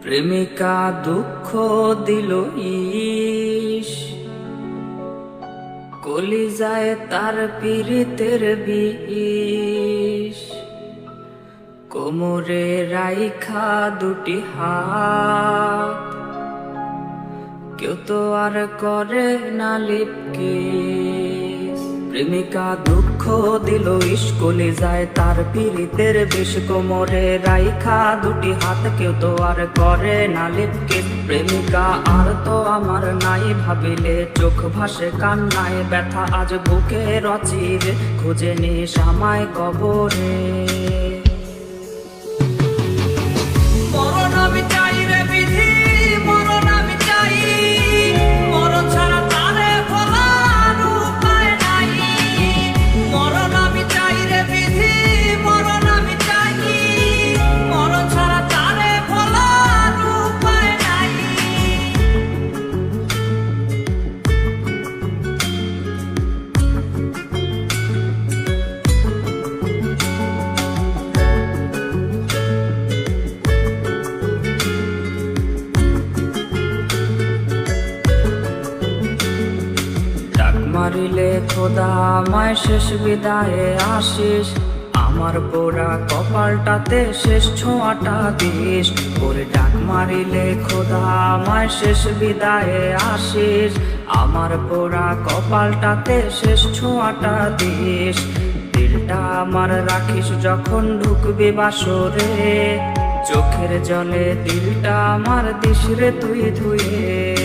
প্রেমিকা দুঃখ দিল ইস, কলিজায় তার পীড়িতের বিষ। কোমরে রাইখা দুটি হাত, কেউ তো আর করে না লিপকিস। প্রেমিকা দুঃখ দিল ইস, কলিজায় তার পীড়িতের বিষ। কোমরে রাইখা দুটি হাত, কেউ তো আর করে না লিপকিস। প্রেমিকা আর তো আমার নাই, ভাবিলে চোখ ভাসে কান্নায়। ব্যথা আজ বুকে রচিরে, খুঁজে নিস আমায় কবরে। মরণ আমি চাই রে বিধি, মরণ আমি চাই, মরণ ছাড়া তারে ভোলার উপায় নাই। মরণ আমি চাই রে বিধি, মরণ আমি চাই, মরণ ছাড়া তারে ভোলার উপায় নাই। মারিলে খোদা আমায় শেষ বিদায়ে আসিস, আমার পোড়া কপালটাতে শেষ ছোঁয়াটা দিস। ওরে ডাক মারিলে খোদা আমায় শেষ বিদায়ে আসিস, আমার পোড়া কপালটাতে শেষ ছোঁয়াটা দিস। দিলটা আমার রাখিস যখন ঢুকবি বাসরে, চোখের জলে দিলটা আমার দিস রে তুই ধুয়ে।